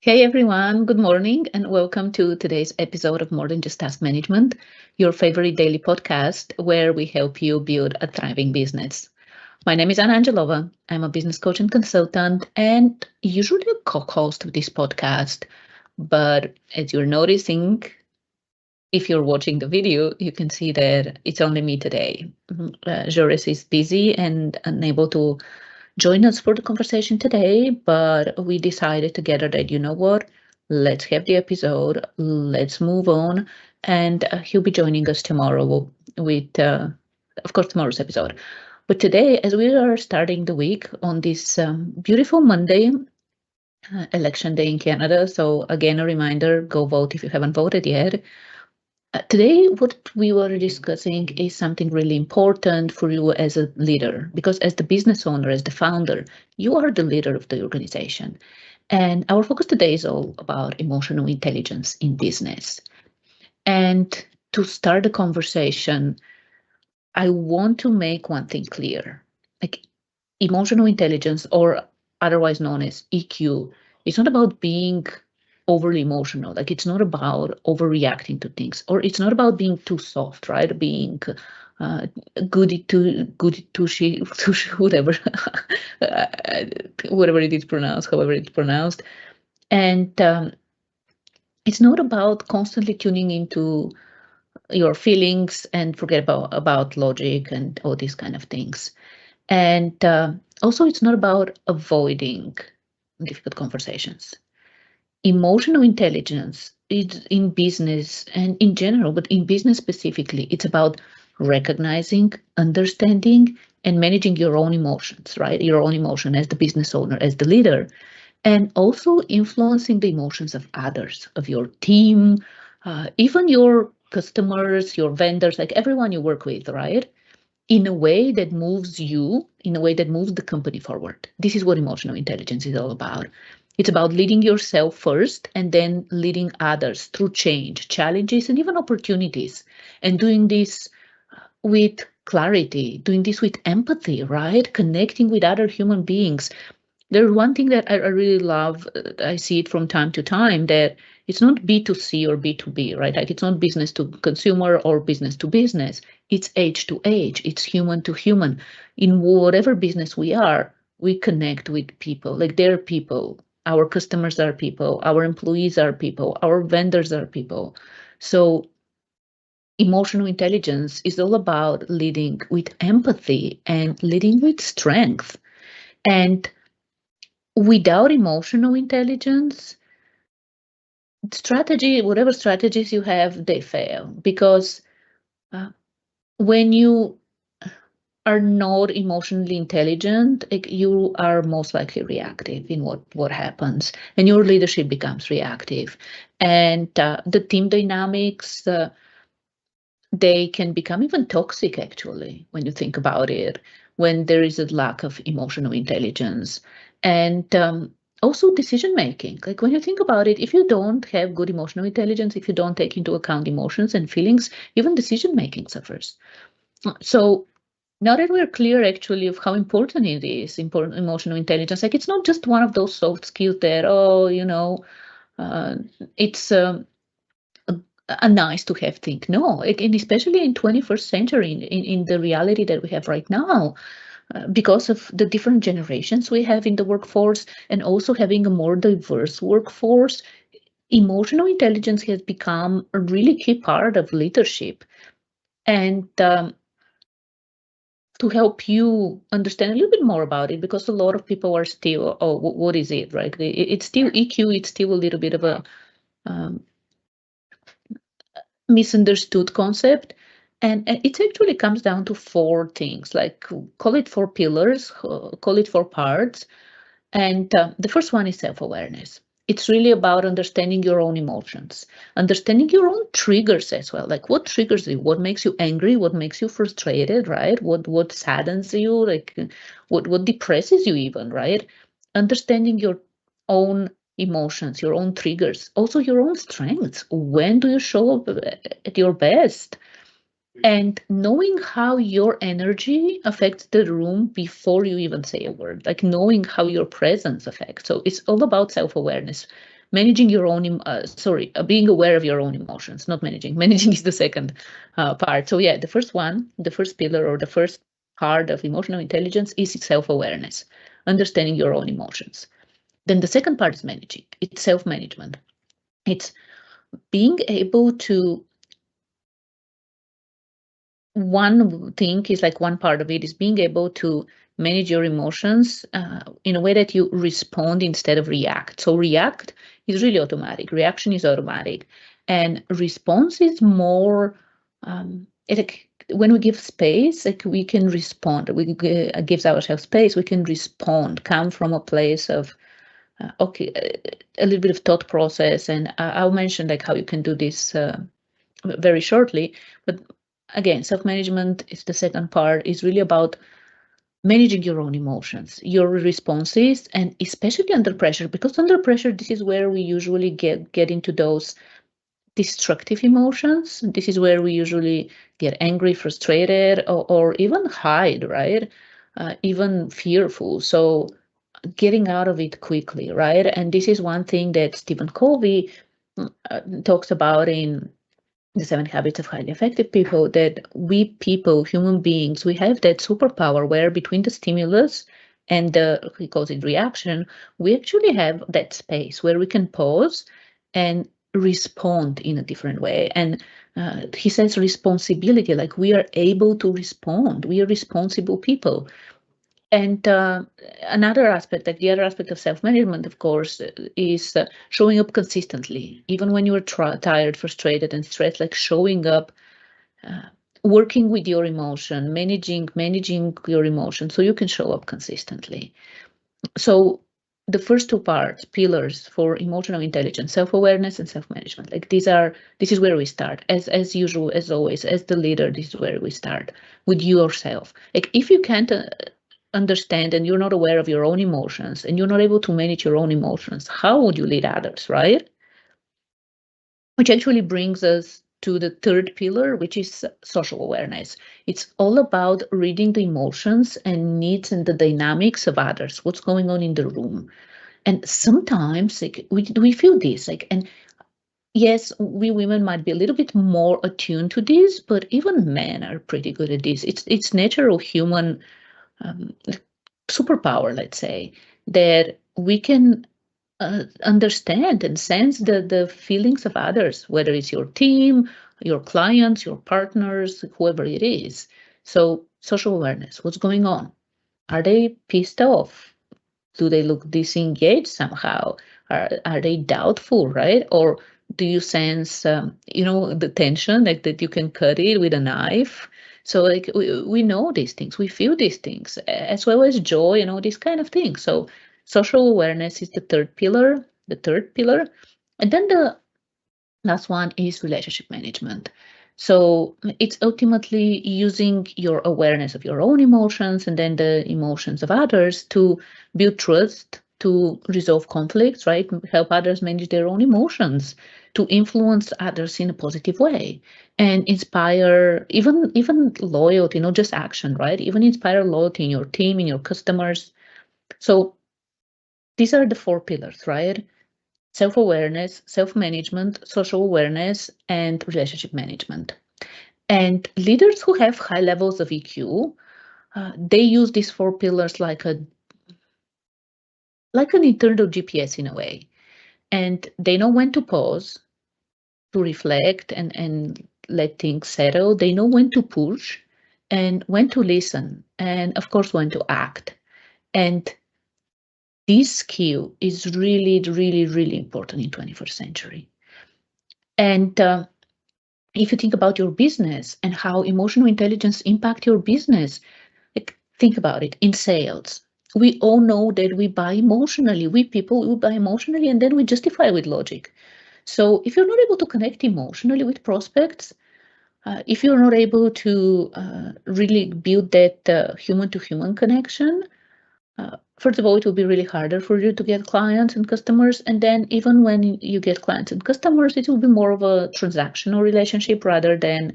Hey everyone, good morning and welcome to today's episode of More Than Just Task Management, your favorite daily podcast where we help you build a thriving business. My name is Anna Angelova. I'm a business coach and consultant and usually a co-host of this podcast. But as you're noticing, if you're watching the video, you can see that it's only me today. Joris is busy and unable to join us for the conversation today, but we decided together that, you know what, let's have the episode, let's move on, and he'll be joining us tomorrow with, of course, tomorrow's episode. But today, as we are starting the week on this beautiful Monday, election day in Canada, so again, a reminder, go vote if you haven't voted yet. Today, what we were discussing is something really important for you as a leader, because as the business owner, as the founder, you are the leader of the organization. And our focus today is all about emotional intelligence in business. And to start the conversation, I want to make one thing clear. Like emotional intelligence, or otherwise known as EQ, it's not about being overly emotional. Like it's not about overreacting to things, or it's not about being too soft, right? Being uh, goody two she, whatever, uh, whatever it is pronounced, however it's pronounced. And it's not about constantly tuning into your feelings and forget about logic and all these kind of things. And also, it's not about avoiding difficult conversations. Emotional intelligence is in business and in general, but in business specifically, it's about recognizing, understanding, and managing your own emotions, right? Your own emotion as the business owner, as the leader, and also influencing the emotions of others, of your team, even your customers, your vendors, like everyone you work with, right? In a way that moves you, in a way that moves the company forward. This is what emotional intelligence is all about. It's about leading yourself first and then leading others through change, challenges, and even opportunities. And doing this with clarity, doing this with empathy, right? Connecting with other human beings. There's one thing that I really love. I see it from time to time that it's not B2C or B2B, right? Like it's not business to consumer or business to business. It's age to age. It's human to human. In whatever business we are, we connect with people. Like they're people. Our customers are people. Our employees are people. Our vendors are people. So emotional intelligence is all about leading with empathy and leading with strength. And without emotional intelligence, strategy, whatever strategies you have, they fail because uh, when you are not emotionally intelligent, like, you are most likely reactive in what happens, and your leadership becomes reactive, and the team dynamics. They can become even toxic actually when you think about it, when there is a lack of emotional intelligence. And also decision making, like when you think about it, if you don't have good emotional intelligence, if you don't take into account emotions and feelings, even decision making suffers. So now that we're clear actually of how important it is, important emotional intelligence, like it's not just one of those soft skills that, oh, uh, it's a nice to have thing. No, and especially in 21st century, in the reality that we have right now, because of the different generations we have in the workforce and also having a more diverse workforce, emotional intelligence has become a really key part of leadership. And to help you understand a little bit more about it, because a lot of people are still, oh, what is it, right? It's still EQ, it's still a little bit of a um, misunderstood concept. And it actually comes down to four things, like call it four pillars, call it four parts. And the first one is self-awareness. It's really about understanding your own emotions, understanding your own triggers as well. Like what triggers you, what makes you angry, what makes you frustrated, right? What saddens you, like what depresses you even, right? Understanding your own emotions, your own triggers, also your own strengths. When do you show up at your best? And knowing how your energy affects the room before you even say a word, like knowing how your presence affects. So it's all about self-awareness, managing your own, being aware of your own emotions, not managing. Managing is the second part. So yeah, the first one, the first pillar or the first part of emotional intelligence is self-awareness, understanding your own emotions. Then the second part is managing. It's self-management. It's being able to one thing is like one part of it is being able to manage your emotions in a way that you respond instead of react. So react is really automatic. Reaction is automatic, and response is more. Like when we give space, like we can respond. We gives ourselves space. We can respond. Come from a place of a little bit of thought process, and I'll mention like how you can do this very shortly. But again, self-management is the second part, is really about managing your own emotions, your responses, and especially under pressure, because under pressure, this is where we usually get into those destructive emotions. This is where we usually get angry, frustrated, or even hide, right? Even fearful. So getting out of it quickly, right? And this is one thing that Stephen Covey talks about in the 7 habits of highly effective people, that we people, human beings, we have that superpower where between the stimulus and the, he calls it reaction, we actually have that space where we can pause and respond in a different way. And he says responsibility, like we are able to respond, we are responsible people. And another aspect, like the other aspect of self-management, of course, is showing up consistently, even when you're tired, frustrated, and stressed. Like showing up, uh, working with your emotion, managing your emotion, so you can show up consistently. So the first two parts, pillars for emotional intelligence, self-awareness and self-management. Like this is where we start. As usual, as always, as the leader, this is where we start with yourself. Like if you can't understand and you're not aware of your own emotions and you're not able to manage your own emotions, how would you lead others, right? Which actually brings us to the third pillar, which is social awareness. It's all about reading the emotions and needs and the dynamics of others, what's going on in the room. And sometimes like we feel this, like, and yes, we women might be a little bit more attuned to this, but even men are pretty good at this. It's natural human um, superpower, let's say, that we can understand and sense the feelings of others, whether it's your team, your clients, your partners, whoever it is. So social awareness, what's going on? Are they pissed off? Do they look disengaged somehow? Are they doubtful, right? Or do you sense the tension, like that you can cut it with a knife? So like we know these things, we feel these things, as well as joy and all these kind of things. So social awareness is the third pillar. And then the last one is relationship management. So it's ultimately using your awareness of your own emotions and then the emotions of others to build trust, to resolve conflicts, right? Help others manage their own emotions, to influence others in a positive way, and inspire even loyalty, not just action, right? Even inspire loyalty in your team, in your customers. So these are the four pillars, right? Self-awareness, self-management, social awareness, and relationship management. And leaders who have high levels of EQ, they use these four pillars like an internal GPS in a way. And they know when to pause, to reflect and let things settle. They know when to push and when to listen, and of course when to act. And this skill is really, really, really important in 21st century. And if you think about your business and how emotional intelligence impact your business, like think about it in sales. We all know that we buy emotionally. We people, we buy emotionally and then we justify with logic. So if you're not able to connect emotionally with prospects, if you're not able to really build that human to human connection, first of all, it will be really harder for you to get clients and customers. And then even when you get clients and customers, it will be more of a transactional relationship rather than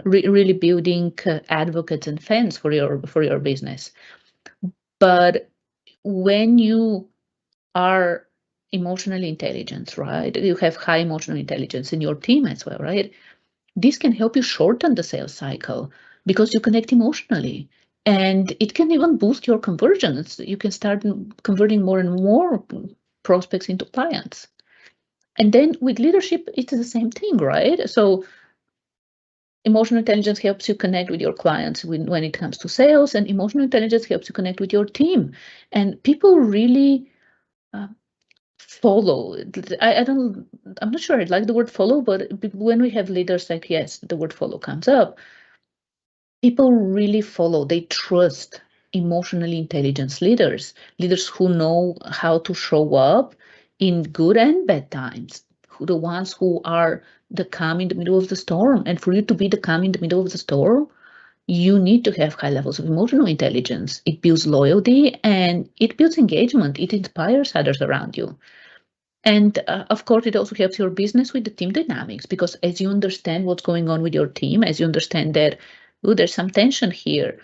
really building advocates and fans for your business. But when you are emotionally intelligent, right? You have high emotional intelligence in your team as well, right? This can help you shorten the sales cycle because you connect emotionally. And it can even boost your conversions. You can start converting more and more prospects into clients. And then with leadership, it's the same thing, right? So emotional intelligence helps you connect with your clients when it comes to sales, and emotional intelligence helps you connect with your team. And people really uh, follow. I'm not sure I like the word follow, but when we have leaders, like, yes, the word follow comes up. People really follow, they trust emotionally intelligent leaders who know how to show up in good and bad times, the ones who are the calm in the middle of the storm. And for you to be the calm in the middle of the storm, you need to have high levels of emotional intelligence. It builds loyalty and it builds engagement. It inspires others around you. And of course, it also helps your business with the team dynamics, because as you understand what's going on with your team, as you understand that, oh, there's some tension here,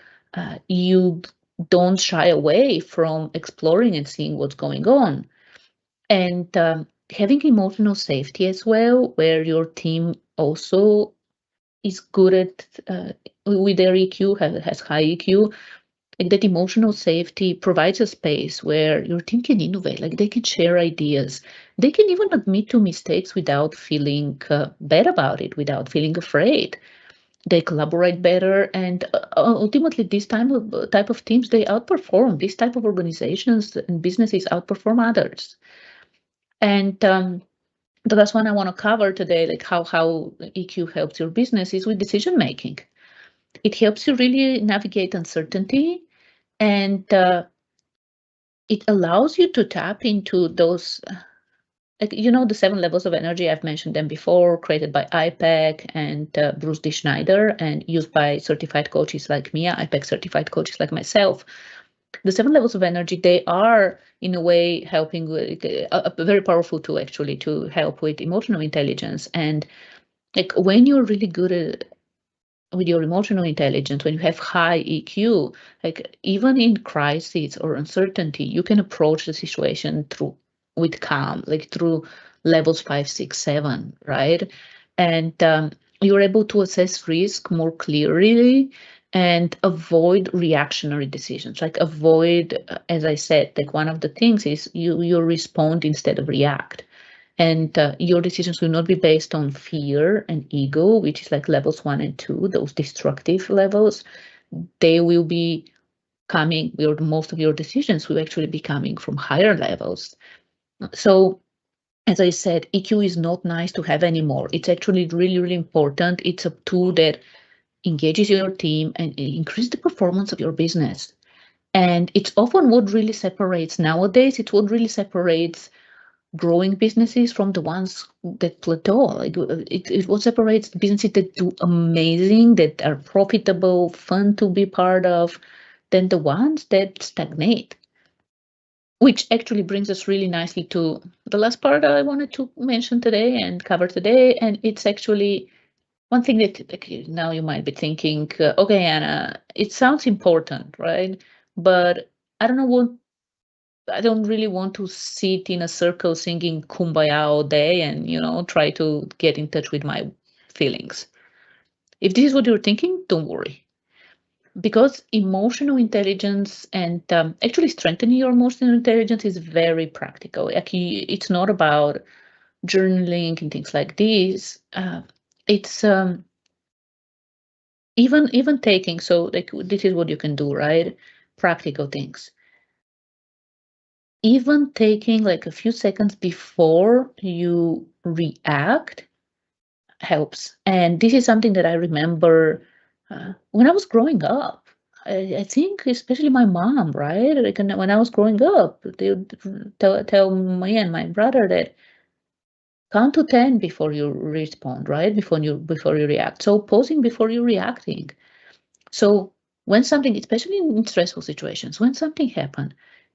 you don't shy away from exploring and seeing what's going on. And having emotional safety as well, where your team also is good at, with their EQ, has high EQ, like that emotional safety provides a space where your team can innovate, like they can share ideas. They can even admit to mistakes without feeling bad about it, without feeling afraid. They collaborate better, and ultimately, this type of teams, they outperform. This type of organizations and businesses outperform others. And the last one I want to cover today, like how EQ helps your business, is with decision making. It helps you really navigate uncertainty, and it allows you to tap into those, like, the 7 levels of energy. I've mentioned them before, created by IPEC and Bruce D. Schneider, and used by certified coaches like me, IPEC certified coaches like myself. The 7 levels of energy, they are in a way helping with a very powerful tool, actually, to help with emotional intelligence. And like when you're really good at with your emotional intelligence, when you have high EQ, like even in crisis or uncertainty, you can approach the situation through with calm, like through levels 5, 6, 7, right? And you're able to assess risk more clearly and avoid reactionary decisions. Like avoid, as I said, like one of the things is you respond instead of react. And your decisions will not be based on fear and ego, which is like levels 1 and 2, those destructive levels. They will be coming, or most of your decisions will actually be coming from higher levels. So, as I said, EQ is not nice to have anymore. It's actually really, really important. It's a tool that engages your team and increases the performance of your business. And it's often what really separates nowadays, it's what really separates growing businesses from the ones that plateau. Like it what separates businesses that do amazing, that are profitable, fun to be part of, than the ones that stagnate. Which actually brings us really nicely to the last part I wanted to mention today and cover today. And it's actually one thing that, like, now you might be thinking, okay, Anna, it sounds important, right? But I don't know what I don't really want to sit in a circle singing Kumbaya all day and, try to get in touch with my feelings. If this is what you're thinking, don't worry. Because emotional intelligence and actually strengthening your emotional intelligence is very practical. Like it's not about journaling and things like this. It's even taking, so like this is what you can do, right? Practical things. Even taking like a few seconds before you react helps. And this is something that I remember when I was growing up. I think especially my mom, right? Like when I was growing up, they would tell me and my brother that count to 10 before you respond, right? Before you react. So pausing before you're reacting. So when something, especially in stressful situations, when something happens,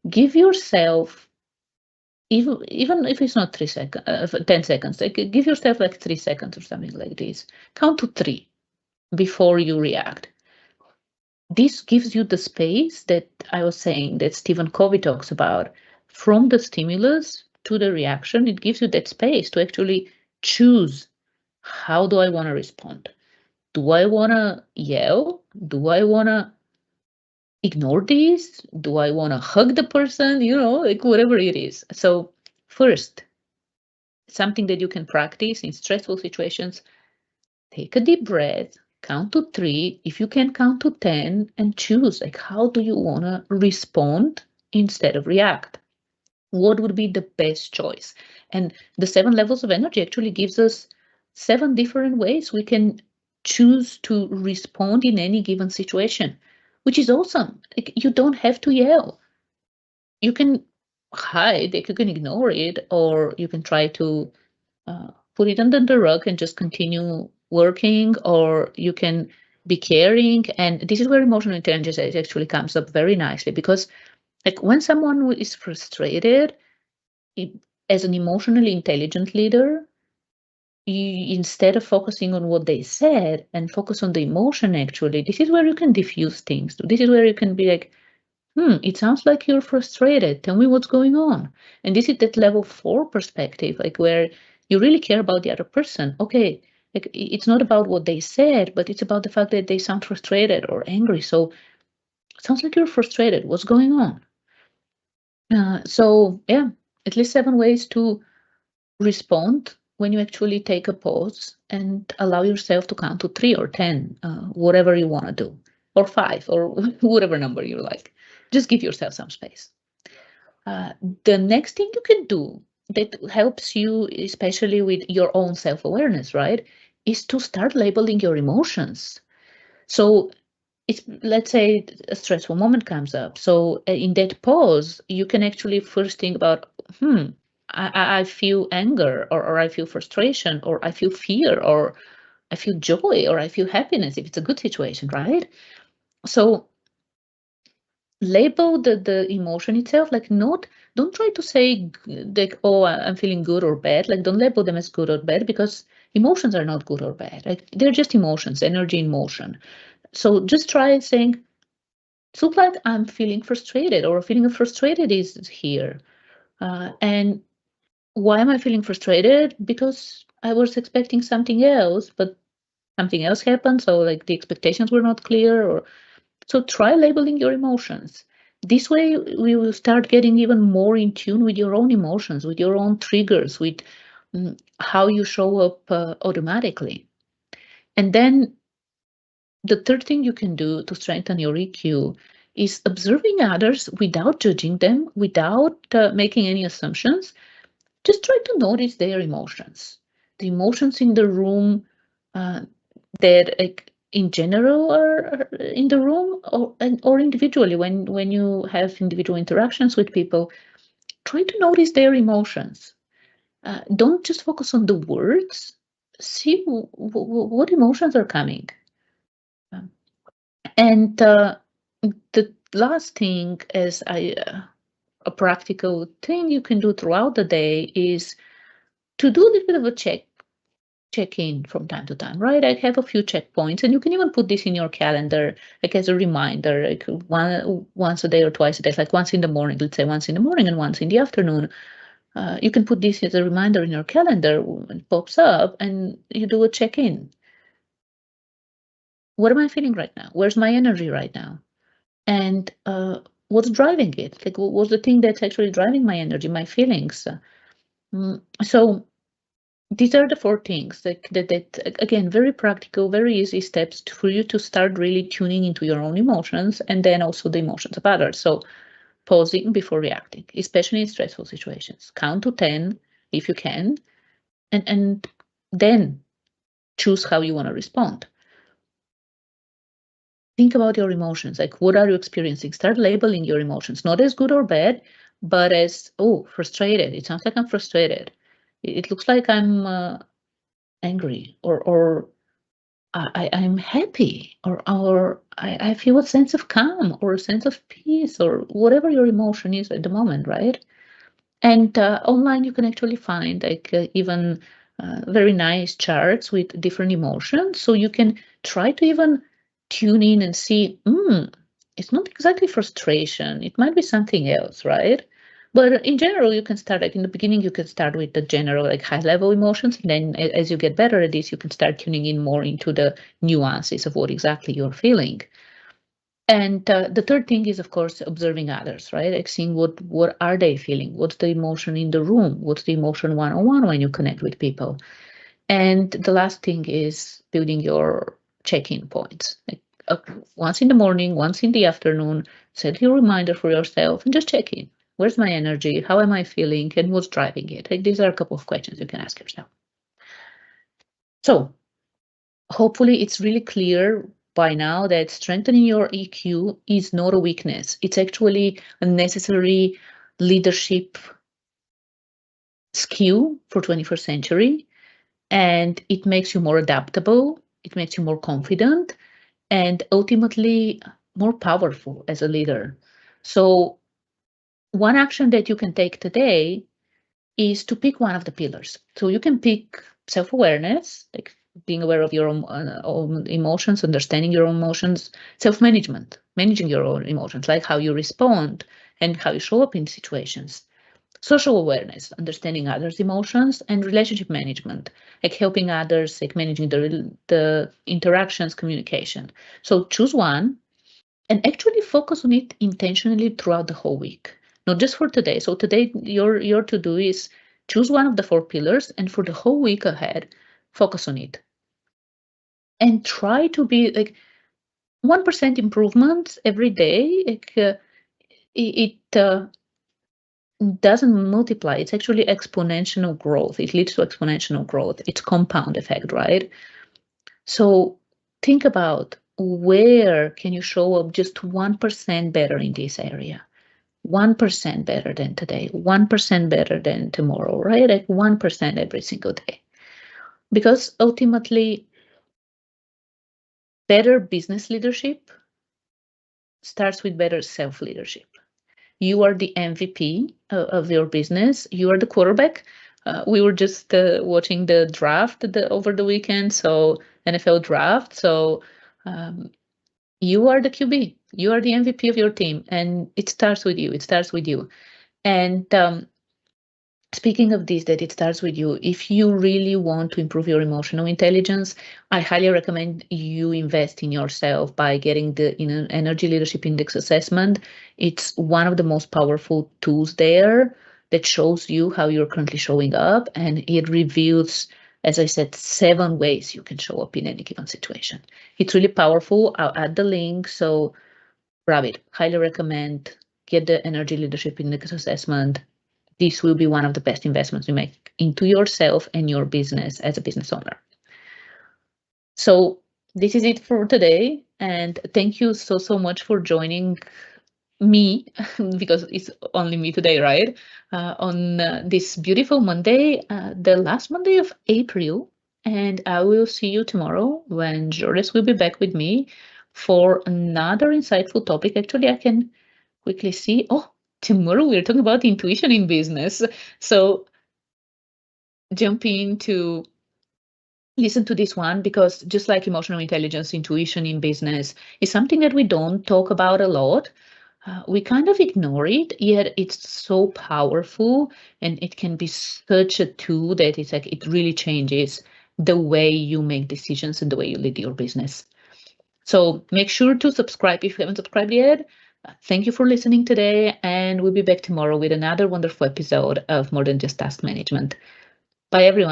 Give yourself, even if it's not 3 seconds, 10 seconds, like give yourself like 3 seconds or something like this. Count to three before you react. This gives you the space that I was saying that Stephen Covey talks about. From the stimulus to the reaction, it gives you that space to actually choose, how do I want to respond? Do I want to yell? Do I want to ignore this? Do I want to hug the person? Like whatever it is. So, first, something that you can practice in stressful situations, take a deep breath, count to three. If you can count to 10, and choose, like, how do you want to respond instead of react? What would be the best choice? And the 7 levels of energy actually gives us 7 different ways we can choose to respond in any given situation, which is awesome. Like, you don't have to yell. You can hide, like you can ignore it, or you can try to put it under the rug and just continue working, or you can be caring. And this is where emotional intelligence actually comes up very nicely, because like when someone is frustrated, it, as an emotionally intelligent leader, you, instead of focusing on what they said and focus on the emotion, actually, this is where you can diffuse things. This is where you can be like, it sounds like you're frustrated. Tell me what's going on. And this is that level 4 perspective, like where you really care about the other person. Okay, like it's not about what they said, but it's about the fact that they sound frustrated or angry. So it sounds like you're frustrated. What's going on? So yeah, at least 7 ways to respond when you actually take a pause and allow yourself to count to 3 or 10, whatever you want to do, or 5, or whatever number you like. Just give yourself some space. The next thing you can do that helps you, especially with your own self-awareness, right, is to start labeling your emotions. So it's, let's say a stressful moment comes up. So in that pause, you can actually first think about, I feel anger, or I feel frustration, or I feel fear, or I feel joy, or I feel happiness if it's a good situation, right? So label the emotion itself, like don't try to say like, oh, I'm feeling good or bad. Like, don't label them as good or bad, because emotions are not good or bad. Like, they're just emotions, energy in motion. So just try saying, so like I'm feeling frustrated, or a feeling of frustrated is here. And why am I feeling frustrated? Because I was expecting something else, but something else happened. So like the expectations were not clear, or so try labeling your emotions. This way, we will start getting even more in tune with your own emotions, with your own triggers, with how you show up automatically. And then the third thing you can do to strengthen your EQ is observing others without judging them, without making any assumptions. Just try to notice their emotions, the emotions in the room, uh, that like in general are in the room, or individually when you have individual interactions with people. Try to notice their emotions. Don't just focus on the words. See what emotions are coming. Um, and the last thing is a practical thing you can do throughout the day is to do a little bit of a check in from time to time, right? I have a few checkpoints, and you can even put this in your calendar, like as a reminder, like once a day or twice a day, like once in the morning, let's say once in the morning and once in the afternoon. You can put this as a reminder in your calendar when it pops up, and you do a check in. What am I feeling right now? Where's my energy right now? And what's driving it? Like, what's the thing that's actually driving my energy, my feelings? So these are the 4 things that again, very practical, very easy steps for you to start really tuning into your own emotions, and then also the emotions of others. So pausing before reacting, especially in stressful situations. Count to 10 if you can, and then choose how you want to respond. Think about your emotions. Like, what are you experiencing? Start labeling your emotions, not as good or bad, but as, oh, frustrated. It sounds like I'm frustrated. It looks like I'm angry, or I'm happy, or I feel a sense of calm or a sense of peace or whatever your emotion is at the moment, right? And online, you can actually find like even very nice charts with different emotions. So you can try to even tune in and see, it's not exactly frustration. It might be something else, right? But in general, you can start like in the beginning, you can start with the general, like high level emotions. And then as you get better at this, you can start tuning in more into the nuances of what exactly you're feeling. And the third thing is, of course, observing others, right? Like seeing what are they feeling? What's the emotion in the room? What's the emotion one-on-one when you connect with people? And the last thing is building your check-in points. Like once in the morning, once in the afternoon, set your reminder for yourself and just check in. Where's my energy? How am I feeling? And what's driving it? Like these are a couple of questions you can ask yourself. So hopefully it's really clear by now that strengthening your EQ is not a weakness. It's actually a necessary leadership skill for 21st century, and it makes you more adaptable, it makes you more confident, and ultimately more powerful as a leader. So one action that you can take today is to pick one of the pillars. So you can pick self-awareness, like being aware of your own emotions, understanding your own emotions, self-management, managing your own emotions, like how you respond and how you show up in situations. Social awareness, understanding others' emotions, and relationship management, like helping others, like managing the interactions, communication. So choose one and actually focus on it intentionally throughout the whole week, not just for today. So today your to do is choose one of the four pillars, and for the whole week ahead focus on it and try to be like 1% improvements every day. Like it doesn't multiply, it's actually exponential growth. It leads to exponential growth. It's compound effect, right? So think about where can you show up just 1% better in this area, 1% better than today, 1% better than tomorrow, right? Like 1% every single day. Because ultimately, better business leadership starts with better self leadership. You are the MVP of your business, you are the quarterback. We were just watching the draft over the weekend, so NFL draft. So um, you are the QB, you are the MVP of your team, and it starts with you. It starts with you. And speaking of this, that it starts with you, if you really want to improve your emotional intelligence, I highly recommend you invest in yourself by getting the Energy Leadership Index assessment. It's one of the most powerful tools there that shows you how you're currently showing up, and it reveals, as I said, 7 ways you can show up in any given situation. It's really powerful. I'll add the link, so grab it. Highly recommend. Get the Energy Leadership Index assessment. This will be one of the best investments you make into yourself and your business as a business owner. So this is it for today. And thank you so much for joining me, because it's only me today, right? On this beautiful Monday, the last Monday of April. And I will see you tomorrow when Joris will be back with me for another insightful topic. Actually, I can quickly see. Oh, tomorrow we're talking about intuition in business. So jump in to listen to this one, because just like emotional intelligence, intuition in business is something that we don't talk about a lot. We kind of ignore it, yet it's so powerful, and it can be such a tool that it's like it really changes the way you make decisions and the way you lead your business. So make sure to subscribe if you haven't subscribed yet. Thank you for listening today, and we'll be back tomorrow with another wonderful episode of More Than Just Task Management. Bye, everyone.